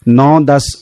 9-10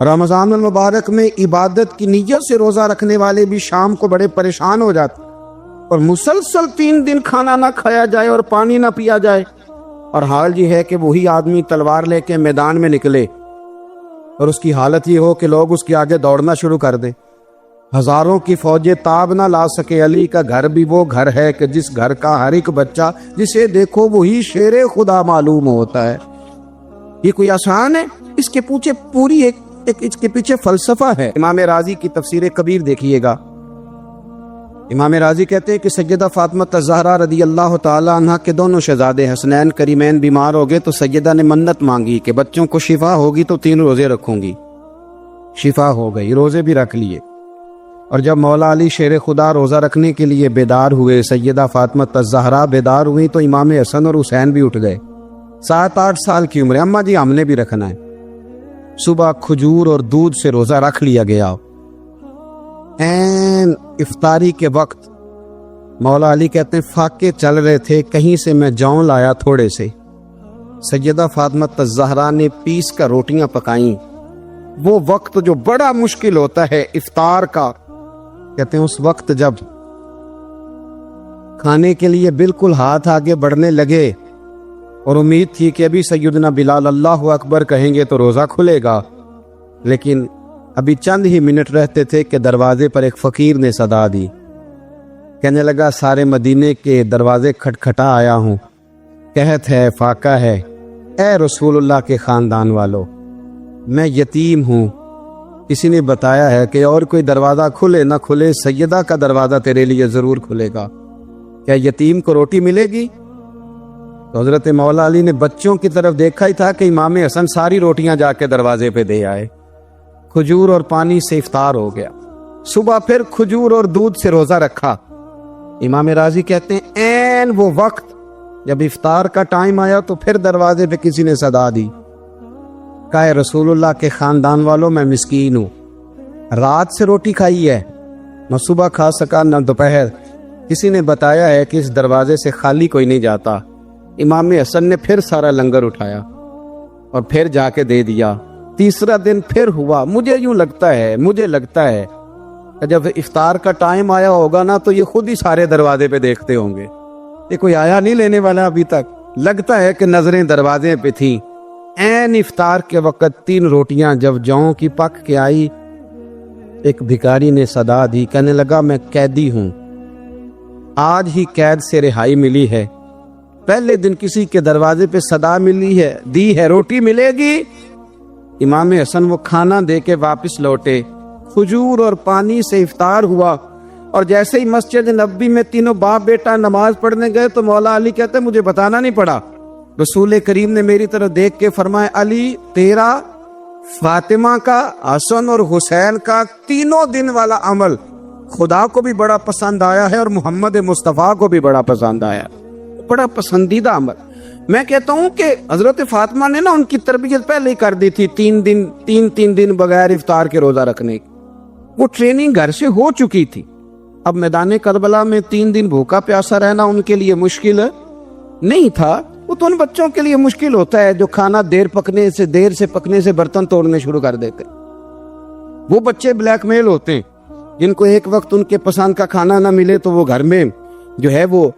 رمضان المبارک میں عبادت کی نیت سے روزہ رکھنے والے بھی شام کو بڑے پریشان ہو جاتے، اور مسلسل 3 دن کھانا نہ کھایا جائے اور پانی نہ پیا جائے، اور حال یہ ہے کہ وہی آدمی تلوار لے کے میدان میں نکلے اور اس کی حالت یہ ہو کہ لوگ اس کے آگے دوڑنا شروع کر دیں۔ ہزاروں کی فوجیں تاب نہ لا سکے۔ علی کا گھر بھی وہ گھر ہے کہ جس گھر کا ہر ایک بچہ جسے دیکھو وہی شیر خدا معلوم ہوتا ہے۔ یہ کوئی آسان ہے؟ اس کے پیچھے پوری اس کے پیچھے فلسفہ ہے۔ امام راضی کی تفسیر کبیر دیکھیے گا۔ امام راضی کہتے ہیں کہ سیدہ فاطمہ الزہرا رضی اللہ تعالی عنہ کے دونوں شہزادے حسنین کریمین بیمار ہو گئے تو سیدہ نے منت مانگی کہ بچوں کو شفا ہوگی تو 3 روزے رکھوں گی۔ شفا ہو گئی، روزے بھی رکھ لیے۔ اور جب مولا علی شیر خدا روزہ رکھنے کے لیے بیدار ہوئے، سیدہ فاطمہ الزہرا بیدار ہوئی تو امام حسن اور حسین بھی اٹھ گئے۔ 7-8 سال کی عمر، اماں جی ہم نے بھی رکھنا ہے۔ صبح کھجور اور دودھ سے روزہ رکھ لیا گیا۔ این افطاری کے وقت مولا علی کہتے ہیں فاقے چل رہے تھے، کہیں سے میں جاؤں لایا تھوڑے سے۔ سیدہ فاطمہ الزہرا نے پیس کر روٹیاں پکائیں۔ وہ وقت جو بڑا مشکل ہوتا ہے افطار کا، کہتے ہیں اس وقت جب کھانے کے لیے بالکل ہاتھ آگے بڑھنے لگے اور امید تھی کہ ابھی سیدنا بلال اللہ اکبر کہیں گے تو روزہ کھلے گا، لیکن ابھی چند ہی منٹ رہتے تھے کہ دروازے پر ایک فقیر نے صدا دی۔ کہنے لگا سارے مدینے کے دروازے کھٹکھٹا آیا ہوں، قحط ہے، فاقہ ہے، اے رسول اللہ کے خاندان والو، میں یتیم ہوں، کسی نے بتایا ہے کہ اور کوئی دروازہ کھلے نہ کھلے سیدہ کا دروازہ تیرے لیے ضرور کھلے گا، کیا یتیم کو روٹی ملے گی؟ تو حضرت مولا علی نے بچوں کی طرف دیکھا ہی تھا کہ امام حسن ساری روٹیاں جا کے دروازے پہ دے آئے۔ کھجور اور پانی سے افطار ہو گیا۔ صبح پھر کھجور اور دودھ سے روزہ رکھا۔ امام راضی کہتے ہیں این وہ وقت جب افطار کا ٹائم آیا تو پھر دروازے پہ کسی نے صدا دی، کہا رسول اللہ کے خاندان والوں میں مسکین ہوں، رات سے روٹی کھائی ہے، نہ صبح کھا سکا نہ دوپہر، کسی نے بتایا ہے کہ اس دروازے سے خالی کوئی نہیں جاتا۔ امام حسن نے پھر سارا لنگر اٹھایا اور پھر جا کے دے دیا۔ تیسرا دن پھر ہوا۔ مجھے لگتا ہے کہ جب افطار کا ٹائم آیا ہوگا نا تو یہ خود ہی سارے دروازے پہ دیکھتے ہوں گے، یہ کوئی آیا نہیں لینے والا ابھی تک۔ لگتا ہے کہ نظریں دروازے پہ تھیں۔ این افطار کے وقت 3 روٹیاں جب جاؤں کی پک کے آئی، ایک بھکاری نے صدا دی، کہنے لگا میں قیدی ہوں، آج ہی قید سے رہائی ملی ہے، پہلے دن کسی کے دروازے پہ صدا ملی ہے، دی ہے، روٹی ملے گی؟ امام حسن وہ کھانا دے کے واپس لوٹے۔ کھجور اور پانی سے افطار ہوا، اور جیسے ہی مسجد نبوی میں تینوں باپ بیٹا نماز پڑھنے گئے تو مولا علی کہتے مجھے بتانا نہیں پڑا، رسول کریم نے میری طرف دیکھ کے فرمایا علی تیرا، فاطمہ کا، حسن اور حسین کا 3 دن والا عمل خدا کو بھی بڑا پسند آیا ہے اور محمد مصطفیٰ کو بھی بڑا پسند آیا، بڑا پسندیدہ عمل۔ میں کہتا ہوں کہ حضرت فاطمہ نے نا ان کی تربیت پہلے ہی کر دی تھی، 3 دن بغیر افطار کے روزہ رکھنے کی، وہ ٹریننگ گھر سے ہو چکی تھی۔ اب میدان کربلا میں 3 دن بھوکا پیاسا رہنا ان کے لیے مشکل نہیں تھا، وہ تو ان بچوں کے لیے مشکل ہوتا ہے جو کھانا دیر سے پکنے سے برتن توڑنے شروع کر دیتے۔ وہ بچے بلیک میل ہوتے ہیں جن کو ایک وقت ان کے پسند کا کھانا نہ ملے تو وہ گھر میں جو ہے وہ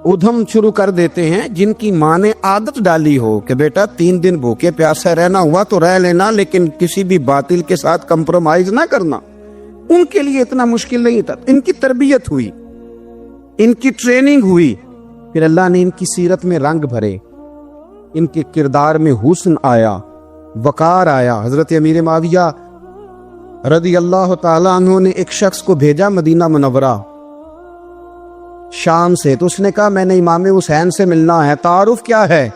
ادھم شروع کر دیتے ہیں، جن کی ماں نے عادت ڈالی ہو کہ بیٹا 3 دن بھوکے پیاسے رہنا ہوا تو رہ لینا، لیکن کسی بھی باطل کے ساتھ کمپرومائز نہ کرنا، ان کے لیے اتنا مشکل نہیں تھا۔ ان کی تربیت ہوئی، ان کی ٹریننگ ہوئی، پھر اللہ نے ان کی سیرت میں رنگ بھرے، ان کے کردار میں حسن آیا، وقار آیا۔ حضرت امیر معاویہ رضی اللہ تعالی عنہ نے ایک شخص کو بھیجا مدینہ منورہ شام سے، تو اس نے کہا میں نے امام حسین سے ملنا ہے، تعارف کیا ہے؟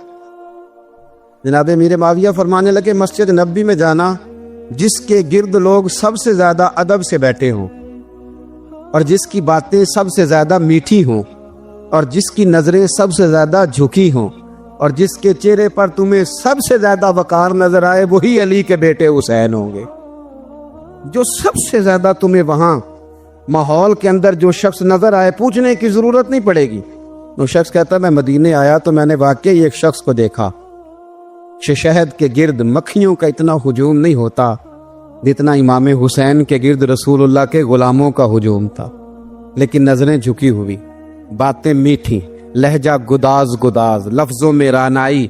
جناب امیر معاویہ فرمانے لگے مسجد نبوی میں جانا جس کے گرد لوگ سب سے زیادہ ادب سے بیٹھے ہوں اور جس کی باتیں سب سے زیادہ میٹھی ہوں اور جس کی نظریں سب سے زیادہ جھکی ہوں اور جس کے چہرے پر تمہیں سب سے زیادہ وقار نظر آئے وہی علی کے بیٹے حسین ہوں گے۔ جو سب سے زیادہ تمہیں وہاں ماحول کے اندر جو شخص نظر آئے پوچھنے کی ضرورت نہیں پڑے گی۔ وہ شخص کہتا میں مدینے آیا تو میں نے واقعی ایک شخص کو دیکھا، شہد کے گرد مکھیوں کا اتنا ہجوم نہیں ہوتا جتنا امام حسین کے گرد رسول اللہ کے غلاموں کا ہجوم تھا، لیکن نظریں جھکی ہوئی، باتیں میٹھی، لہجہ گداز گداز، لفظوں میں رانائی،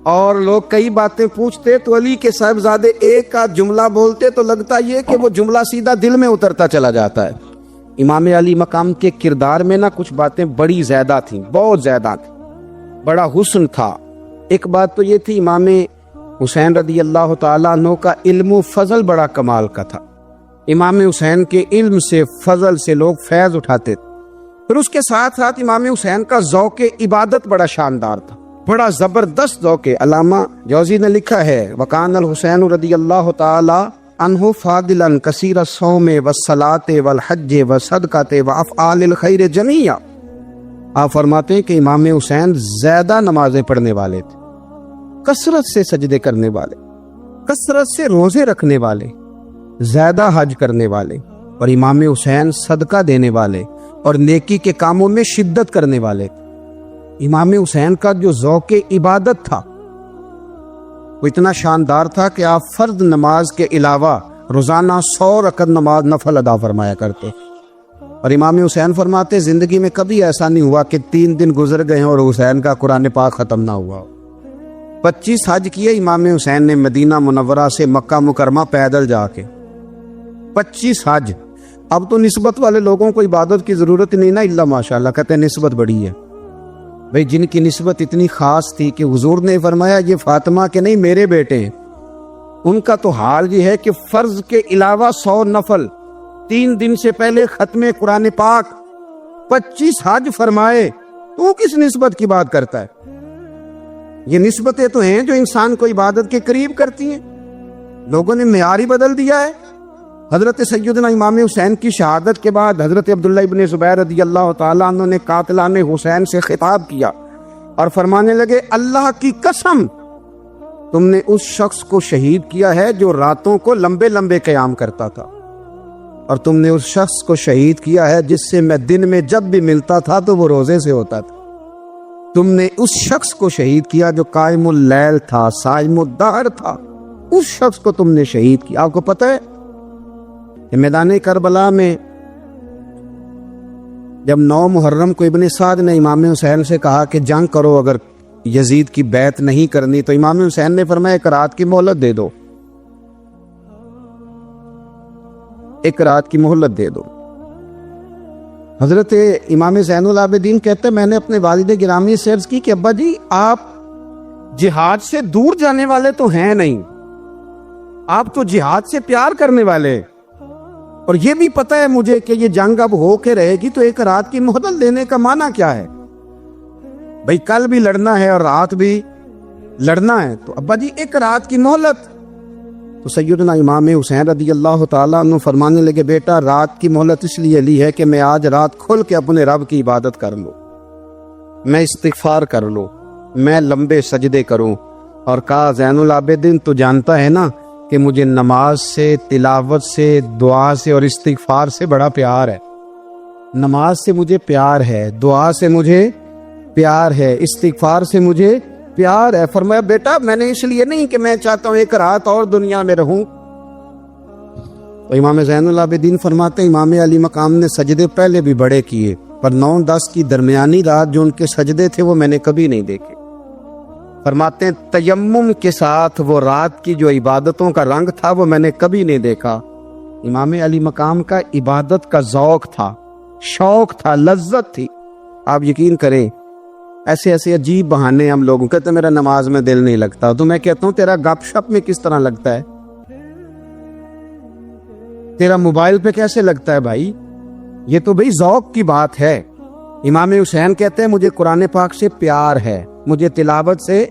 اور لوگ کئی باتیں پوچھتے تو علی کے صاحبزادے ایک آدھ جملہ بولتے تو لگتا یہ کہ وہ جملہ سیدھا دل میں اترتا چلا جاتا ہے۔ امام علی مقام کے کردار میں نہ کچھ باتیں بڑی زیادہ تھیں، بہت زیادہ تھیں، بڑا حسن تھا۔ ایک بات تو یہ تھی، امام حسین رضی اللہ تعالیٰ عنہ کا علم و فضل بڑا کمال کا تھا۔ امام حسین کے علم سے، فضل سے لوگ فیض اٹھاتے تھے۔ پھر اس کے ساتھ ساتھ امام حسین کا ذوق عبادت بڑا شاندار تھا، بڑا زبردست ذوق۔ علامہ جوزی نے لکھا ہے وکان الحسین رضی اللہ تعالی عنہ فاضلا کثیر الصوم والصلاۃ والحج والصدقۃ وافعال الخیر جمیعا۔ آپ فرماتے ہیں کہ امام حسین زیادہ نمازیں پڑھنے والے تھے، کثرت سے سجدے کرنے والے، کثرت سے روزے رکھنے والے، زیادہ حج کرنے والے، اور امام حسین صدقہ دینے والے اور نیکی کے کاموں میں شدت کرنے والے تھے۔ امام حسین کا جو ذوق عبادت تھا وہ اتنا شاندار تھا کہ آپ فرض نماز کے علاوہ روزانہ 100 رکعت نماز نفل ادا فرمایا کرتے، اور امام حسین فرماتے زندگی میں کبھی ایسا نہیں ہوا کہ 3 دن گزر گئے اور حسین کا قرآن پاک ختم نہ ہوا۔ 25 حج کیے امام حسین نے مدینہ منورہ سے مکہ مکرمہ پیدل جا کے، 25 حج۔ اب تو نسبت والے لوگوں کو عبادت کی ضرورت نہیں نا، اللہ ماشاءاللہ کہتے ہیں نسبت بڑی ہے۔ بھئی جن کی نسبت اتنی خاص تھی کہ حضور نے فرمایا یہ فاطمہ کے نہیں میرے بیٹے ہیں، ان کا تو حال یہ ہے کہ فرض کے علاوہ 100 نفل، 3 دن سے پہلے ختم قرآن پاک، 25 حج فرمائے، تو کس نسبت کی بات کرتا ہے؟ یہ نسبتیں تو ہیں جو انسان کو عبادت کے قریب کرتی ہیں۔ لوگوں نے معیار ہی بدل دیا ہے۔ حضرت سیدنا امام حسین کی شہادت کے بعد حضرت عبداللہ ابن زبیر رضی اللہ تعالیٰ عنہ نے قاتلان حسین سے خطاب کیا اور فرمانے لگے اللہ کی قسم تم نے اس شخص کو شہید کیا ہے جو راتوں کو لمبے لمبے قیام کرتا تھا، اور تم نے اس شخص کو شہید کیا ہے جس سے میں دن میں جب بھی ملتا تھا تو وہ روزے سے ہوتا تھا۔ تم نے اس شخص کو شہید کیا جو قائم اللیل تھا، صائم الدہر تھا، اس شخص کو تم نے شہید کیا۔ آپ کو پتہ ہے کہ میدان کربلا میں جب 9 محرم کو ابن سعد نے امام حسین سے کہا کہ جنگ کرو اگر یزید کی بیعت نہیں کرنی، تو امام حسین نے فرمایا 1 رات کی مہلت دے دو، 1 رات کی مہلت دے دو۔ حضرت امام زین العابدین کہتے ہیں میں نے اپنے والد گرامی سے عرض کی کہ ابا جی آپ جہاد سے دور جانے والے تو ہیں نہیں، آپ تو جہاد سے پیار کرنے والے، اور یہ بھی پتہ ہے مجھے کہ یہ جنگ اب ہو کے رہے گی، تو 1 رات کی مہلت دینے کا معنی کیا ہے؟ بھئی کل بھی لڑنا ہے اور رات بھی لڑنا ہے، تو ابا جی 1 رات کی مہلت۔ تو سیدنا امام حسین رضی اللہ تعالیٰ عنہ فرمانے لگے بیٹا رات کی مہلت اس لیے لی ہے کہ میں آج رات کھل کے اپنے رب کی عبادت کر لوں، میں استغفار کر لوں، میں لمبے سجدے کروں۔ اور کہا زین العابدین تو جانتا ہے نا کہ مجھے نماز سے، تلاوت سے، دعا سے اور استغفار سے بڑا پیار ہے۔ نماز سے مجھے پیار ہے، دعا سے مجھے پیار ہے، استغفار سے مجھے پیار ہے۔ فرمایا بیٹا میں نے اس لیے نہیں کہ میں چاہتا ہوں 1 رات اور دنیا میں رہوں۔ تو امام زین العابدین فرماتے ہیں امام علی مقام نے سجدے پہلے بھی بڑے کیے، پر 9-10 کی درمیانی رات جو ان کے سجدے تھے وہ میں نے کبھی نہیں دیکھے۔ فرماتے ہیں تیمم کے ساتھ وہ رات کی جو عبادتوں کا رنگ تھا وہ میں نے کبھی نہیں دیکھا۔ امام علی مقام کا عبادت کا ذوق تھا، شوق تھا، لذت تھی۔ آپ یقین کریں ایسے ایسے عجیب بہانے ہم لوگوں کہتے ہیں میرا نماز میں دل نہیں لگتا، تو میں کہتا ہوں تیرا گپ شپ میں کس طرح لگتا ہے، تیرا موبائل پہ کیسے لگتا ہے بھائی؟ یہ تو بھائی ذوق کی بات ہے۔ امام حسین کہتے ہیں مجھے قرآن پاک سے پیار ہے، مجھے تلاوت سے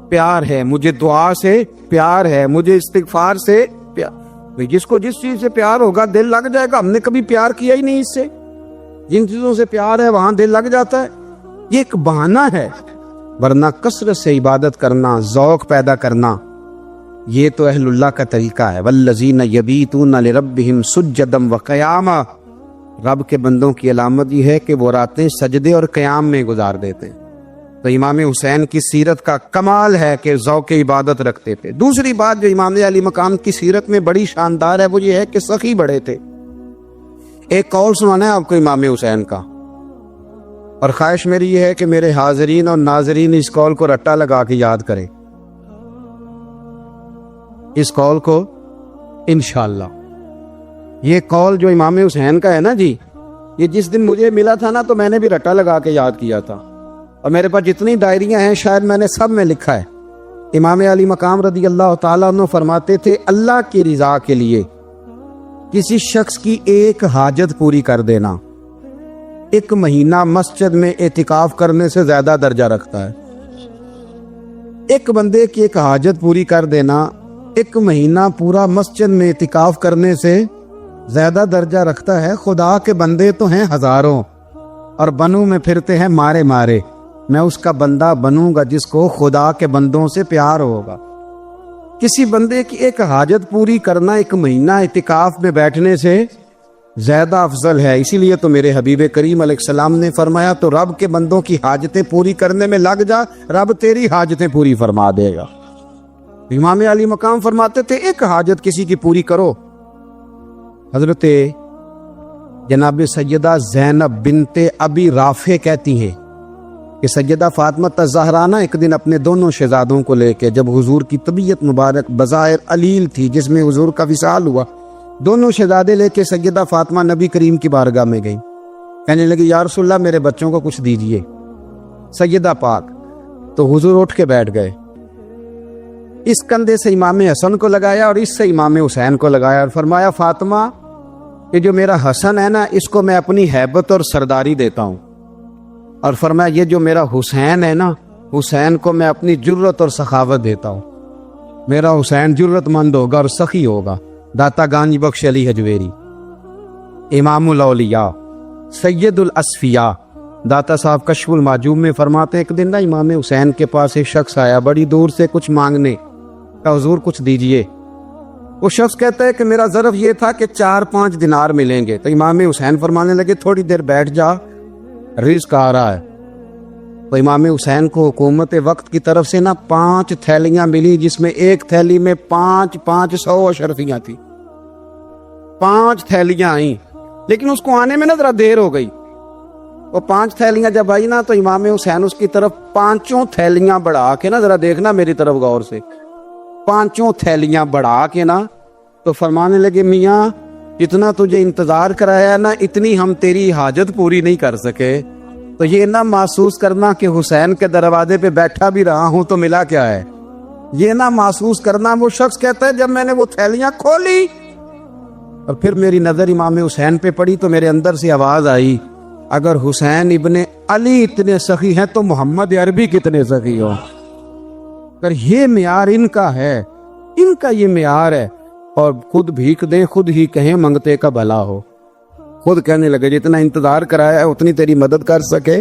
پیار ہے، مجھے دعا سے پیار ہے، مجھے استغفار سے پیار۔ جس کو جس چیز سے پیار ہوگا دل لگ جائے گا۔ ہم نے کبھی پیار کیا ہی نہیں اس سے، جن چیزوں سے پیار ہے وہاں دل لگ جاتا ہے۔ یہ ایک بہانہ ہے، ورنہ کثرت سے عبادت کرنا، ذوق پیدا کرنا، یہ تو اہل اللہ کا طریقہ ہے۔ والذین یبیتون لربہم سجدا وقیاما، رب کے بندوں کی علامت یہ ہے کہ وہ راتیں سجدے اور قیام میں گزار دیتے ہیں۔ تو امام حسین کی سیرت کا کمال ہے کہ ذوق عبادت رکھتے تھے۔ دوسری بات جو امام علی مقام کی سیرت میں بڑی شاندار ہے وہ یہ ہے کہ سخی بڑے تھے۔ ایک قول سنانا ہے آپ کو امام حسین کا، اور خواہش میری یہ ہے کہ میرے حاضرین اور ناظرین اس قول کو رٹا لگا کے یاد کریں، اس قول کو انشاءاللہ۔ یہ قول جو امام حسین کا ہے نا جی، یہ جس دن مجھے ملا تھا نا تو میں نے بھی رٹا لگا کے یاد کیا تھا، اور میرے پاس جتنی ڈائریاں ہیں شاید میں نے سب میں لکھا ہے۔ امام علی مقام رضی اللہ تعالیٰ عنہ فرماتے تھے اللہ کی رضا کے لیے کسی شخص کی ایک حاجت پوری کر دینا 1 مہینہ مسجد میں اعتکاف کرنے سے زیادہ درجہ رکھتا ہے۔ ایک بندے کی ایک حاجت پوری کر دینا 1 مہینہ پورا مسجد میں اعتکاف کرنے سے زیادہ درجہ رکھتا ہے۔ خدا کے بندے تو ہیں ہزاروں اور بنوں میں پھرتے ہیں مارے مارے، میں اس کا بندہ بنوں گا جس کو خدا کے بندوں سے پیار ہوگا۔ کسی بندے کی ایک حاجت پوری کرنا 1 مہینہ اعتکاف میں بیٹھنے سے زیادہ افضل ہے۔ اسی لیے تو میرے حبیب کریم علیہ السلام نے فرمایا تو رب کے بندوں کی حاجتیں پوری کرنے میں لگ جا، رب تیری حاجتیں پوری فرما دے گا۔ امام علی مقام فرماتے تھے ایک حاجت کسی کی پوری کرو۔ حضرت جناب سیدہ زینب بنت ابی رافع کہتی ہیں کہ سیدہ فاطمہ الزہرا ایک دن اپنے دونوں شہزادوں کو لے کے، جب حضور کی طبیعت مبارک بظاہر علیل تھی جس میں حضور کا وصال ہوا، دونوں شہزادے لے کے سیدہ فاطمہ نبی کریم کی بارگاہ میں گئی، کہنے لگی یا رسول اللہ میرے بچوں کو کچھ دیجئے۔ سیدہ پاک تو حضور اٹھ کے بیٹھ گئے، اس کندھے سے امام حسن کو لگایا اور اس سے امام حسین کو لگایا اور فرمایا فاطمہ یہ جو میرا حسن ہے نا اس کو میں اپنی ہیبت اور سرداری دیتا ہوں، اور فرمایا یہ جو میرا حسین ہے نا حسین کو میں اپنی جرت اور سخاوت دیتا ہوں، میرا حسین جرت مند ہوگا اور سخی ہوگا۔ داتا گانج بخش علی حجویری، امام الاولیاء سید الاسفیاء، داتا صاحب کشف المعجوب میں فرماتے ہیں ایک دن نا امام حسین کے پاس ایک شخص آیا بڑی دور سے کچھ مانگنے، کہا حضور کچھ دیجئے۔ وہ شخص کہتا ہے کہ میرا ظرف یہ تھا کہ 4-5 دینار ملیں گے، تو امام حسین فرمانے لگے تھوڑی دیر بیٹھ جا، رزق آ رہا ہے۔ تو امام حسین کو حکومت وقت کی طرف سے نا 5 تھیلیاں ملی جس میں ایک تھیلی میں 500 اشرفیاں تھی، 5 تھیلیاں آئیں، لیکن اس کو آنے میں نا ذرا دیر ہو گئی۔ وہ 5 تھیلیاں جب آئی نا تو امام حسین اس کی طرف 5 تھیلیاں بڑھا کے نا، ذرا دیکھنا میری طرف غور سے، 5 تھیلیاں بڑھا کے نا تو فرمانے لگے میاں جتنا تجھے انتظار کرایا نا اتنی ہم تیری حاجت پوری نہیں کر سکے، تو یہ نہ محسوس کرنا کہ حسین کے دروازے پہ بیٹھا بھی رہا ہوں تو ملا کیا ہے، یہ نہ محسوس کرنا۔ وہ شخص کہتا ہے جب میں نے وہ تھیلیاں کھولی اور پھر میری نظر امام حسین پہ پڑی تو میرے اندر سے آواز آئی اگر حسین ابن علی اتنے سخی ہیں تو محمد عربی کتنے سخی ہو۔ اگر یہ معیار ان کا ہے، ان کا یہ معیار ہے، اور خود بھیک دیں خود ہی کہیں منگتے کا بھلا ہو، خود کہنے لگے جتنا انتظار کرایا ہے اتنی تیری مدد کر سکے۔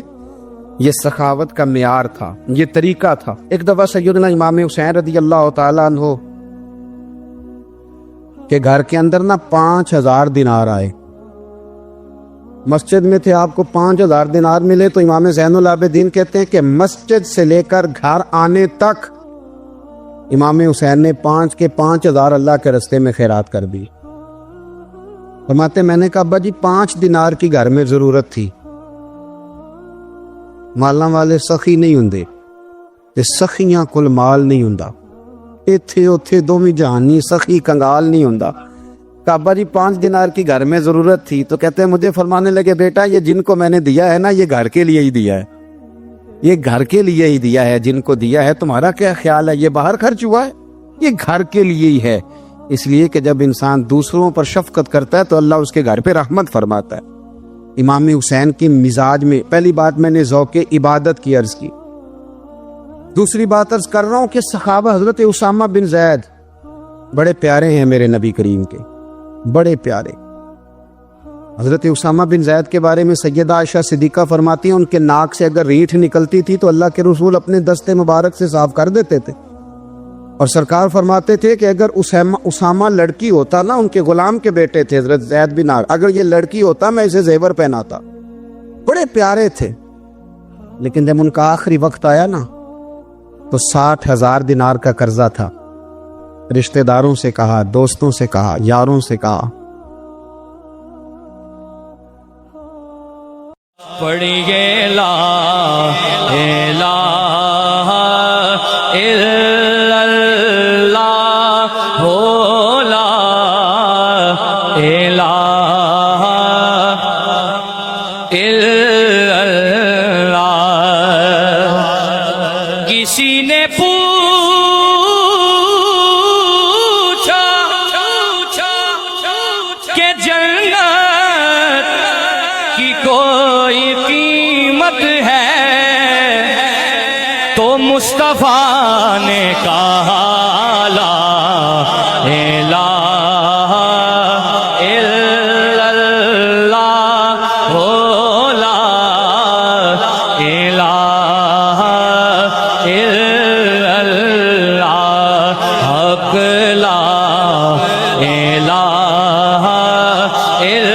یہ سخاوت کا معیار تھا، یہ طریقہ تھا۔ ایک دفعہ سیدنا امام حسین رضی اللہ تعالیٰ عنہ کے گھر کے اندر نا 5000 دینار آئے، مسجد میں تھے، آپ کو 5000 دینار ملے تو امام زین العابدین کہتے ہیں کہ مسجد سے لے کر گھر آنے تک امام حسین نے 5 کے 5000 اللہ کے رستے میں خیرات کر دی۔ فرماتے میں نے کہا ابا جی 5 دینار کی گھر میں ضرورت تھی، مالاں والے سخی نہیں ہوندے تے سخیاں کل مال نہیں ہوندا، ایتھے اوتھے دوویں جہانی سخی کنگال نہیں ہوندا۔ کہا ابا جی 5 دینار کی گھر میں ضرورت تھی، تو کہتے ہیں مجھے فرمانے لگے بیٹا یہ جن کو میں نے دیا ہے نا یہ گھر کے لیے ہی دیا ہے، یہ گھر کے لیے ہی دیا ہے، جن کو دیا ہے تمہارا کیا خیال ہے یہ باہر خرچ ہوا ہے، یہ گھر کے لیے ہی ہے۔ اس لیے کہ جب انسان دوسروں پر شفقت کرتا ہے تو اللہ اس کے گھر پہ رحمت فرماتا ہے۔ امام حسین کی مزاج میں پہلی بات میں نے ذوق عبادت کی عرض کی، دوسری بات عرض کر رہا ہوں کہ صحابہ حضرت اسامہ بن زید بڑے پیارے ہیں میرے نبی کریم کے، بڑے پیارے۔ حضرت اسامہ بن زید کے بارے میں سیدہ عائشہ صدیقہ فرماتی ہیں ان کے ناک سے اگر ریٹھ نکلتی تھی تو اللہ کے رسول اپنے دستے مبارک سے صاف کر دیتے تھے، اور سرکار فرماتے تھے کہ اگر اسامہ لڑکی ہوتا نا، ان کے غلام کے بیٹے تھے حضرت زید بن عامر، اگر یہ لڑکی ہوتا میں اسے زیور پہناتا۔ بڑے پیارے تھے، لیکن جب ان کا آخری وقت آیا نا تو 60,000 دینار کا قرضہ تھا. رشتہ داروں سے کہا، دوستوں سے کہا، یاروں سے کہا. پڑھیے لا الہ الا اللہ ہو لا الہ الا اللہ. کسی نے پوچھا کہ جنت کی کوئی قیمت ہے تو مصطفیٰ نے کہا لا الہ الا اللہ ہو لا الہ الا اللہ حق لا الہ الا